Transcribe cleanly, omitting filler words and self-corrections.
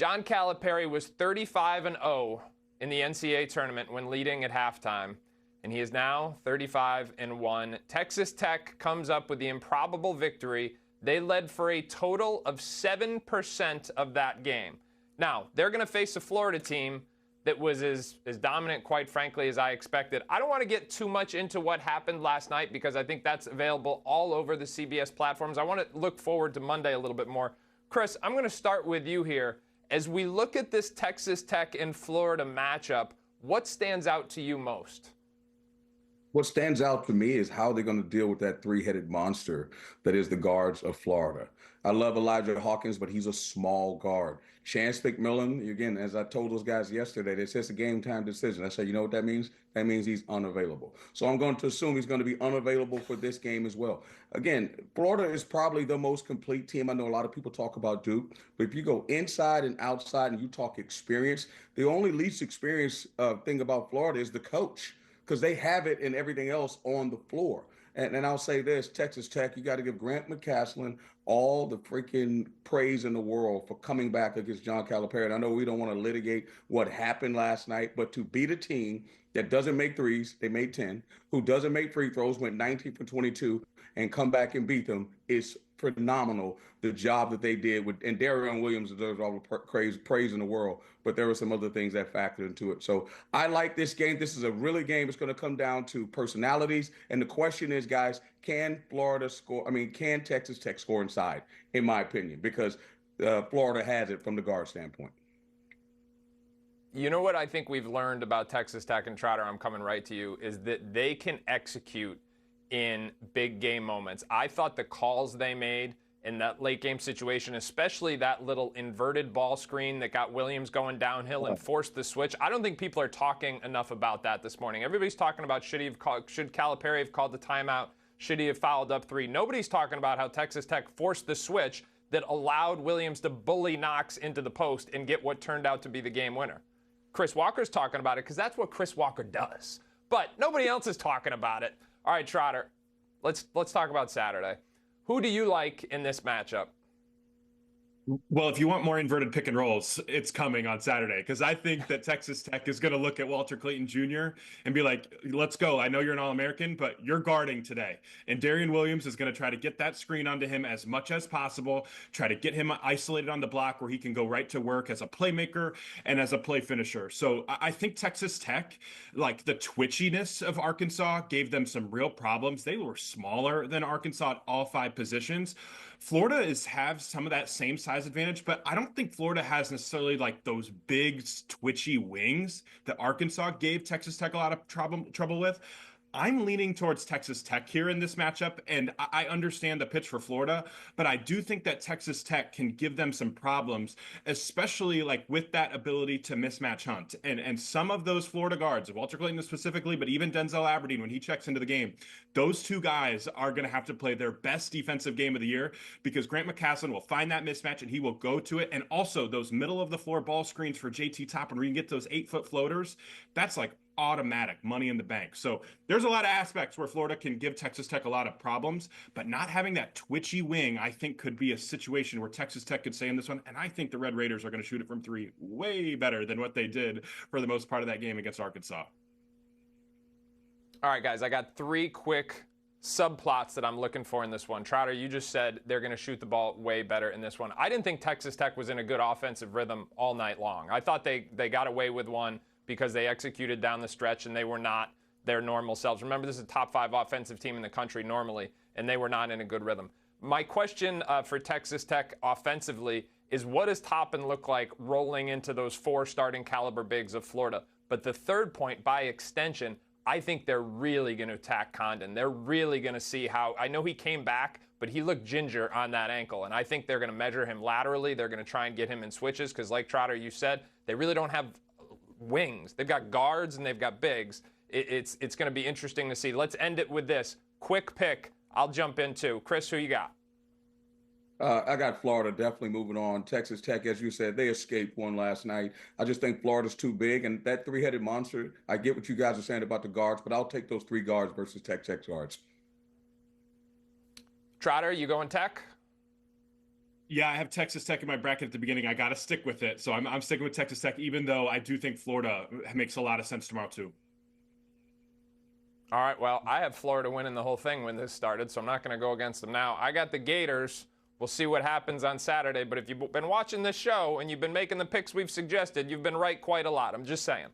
John Calipari was 35-0 in the NCAA tournament when leading at halftime, and he is now 35-1. Texas Tech comes up with the improbable victory. They led for a total of 7% of that game. Now, they're going to face a Florida team that was as dominant, quite frankly, as I expected. I don't want to get too much into what happened last night because I think that's available all over the CBS platforms. I want to look forward to Monday a little bit more. Chris, I'm going to start with you here. As we look at this Texas Tech and Florida matchup, what stands out to you most? What stands out to me is how they're going to deal with that three-headed monster that is the guards of Florida. I love Elijah Hawkins, but he's a small guard. Chance McMillan, again, as I told those guys yesterday, it's just a game-time decision. I said, you know what that means? That means he's unavailable. So I'm going to assume he's going to be unavailable for this game as well. Again, Florida is probably the most complete team. I know a lot of people talk about Duke, but if you go inside and outside and you talk experience, the only least experienced thing about Florida is the coach, because they have it and everything else on the floor. And I'll say this, Texas Tech, you got to give Grant McCasland all the freaking praise in the world for coming back against John Calipari. And I know we don't want to litigate what happened last night, but to beat a team that doesn't make threes, they made 10, who doesn't make free throws, went 19 for 22, and come back and beat them is phenomenal. The job that they did with, and Darion Williams deserves all the praise in the world, but there were some other things that factored into it. So I like this game. This is a really game. It's going to come down to personalities. And the question is, guys, can Florida score? I mean, can Texas Tech score inside, in my opinion, because Florida has it from the guard standpoint. You know what I think we've learned about Texas Tech, and Trotter, I'm coming right to you, is that they can execute in big game moments. I thought the calls they made in that late game situation, especially that little inverted ball screen that got Williams going downhill and forced the switch. I don't think people are talking enough about that this morning. Everybody's talking about should Calipari have called the timeout? Should he have fouled up three? Nobody's talking about how Texas Tech forced the switch that allowed Williams to bully Knox into the post and get what turned out to be the game winner. Chris Walker's talking about it because that's what Chris Walker does. But nobody else is talking about it. All right, Trotter, let's talk about Saturday. Who do you like in this matchup? Well, if you want more inverted pick and rolls, it's coming on Saturday, because I think that Texas Tech is going to look at Walter Clayton Jr. and be like, let's go. I know you're an All-American, but you're guarding today. And Darion Williams is going to try to get that screen onto him as much as possible, try to get him isolated on the block where he can go right to work as a playmaker and as a play finisher. So I think Texas Tech, like the twitchiness of Arkansas, gave them some real problems. They were smaller than Arkansas at all five positions. Florida has some of that same size advantage, but I don't think Florida has necessarily like those big twitchy wings that Arkansas gave Texas Tech a lot of trouble with. I'm leaning towards Texas Tech here in this matchup, and I understand the pitch for Florida, but I do think that Texas Tech can give them some problems, especially like with that ability to mismatch hunt. And some of those Florida guards, Walter Clayton specifically, but even Denzel Aberdeen when he checks into the game, those two guys are going to have to play their best defensive game of the year, because Grant McCasland will find that mismatch and he will go to it. And also those middle of the floor ball screens for JT Toppin, where you can get those 8-foot floaters, that's like automatic money in the bank. So there's a lot of aspects where Florida can give Texas Tech a lot of problems, but not having that twitchy wing, I think, could be a situation where Texas Tech could stay in this one. And I think the Red Raiders are going to shoot it from three way better than what they did for the most part of that game against Arkansas. All right, guys, I got three quick subplots that I'm looking for in this one. Trotter, you just said they're going to shoot the ball way better in this one. I didn't think Texas Tech was in a good offensive rhythm all night long. I thought they got away with one because they executed down the stretch and they were not their normal selves. Remember, this is a top 5 offensive team in the country normally, and they were not in a good rhythm. My question for Texas Tech offensively is, what does Toppin look like rolling into those 4 starting caliber bigs of Florida? But the third point, by extension, I think they're really going to attack Condon. They're really going to see how, I know he came back, but he looked ginger on that ankle, and I think they're going to measure him laterally. They're going to try and get him in switches because, like Trotter, you said, they really don't have wings. They've got guards and they've got bigs. It's going to be interesting to see. Let's end it with this quick pick. I'll jump into Chris. Who you got? I got Florida definitely moving on. Texas Tech, as you said, they escaped one last night. I just think Florida's too big, and that three-headed monster, I get what you guys are saying about the guards, but I'll take those 3 guards versus Tech guards. Trotter, you going Tech? Yeah, I have Texas Tech in my bracket at the beginning. I got to stick with it. So I'm sticking with Texas Tech, even though I do think Florida makes a lot of sense tomorrow, too. All right, well, I have Florida winning the whole thing when this started, so I'm not going to go against them now. I got the Gators. We'll see what happens on Saturday. But if you've been watching this show and you've been making the picks we've suggested, you've been right quite a lot. I'm just saying.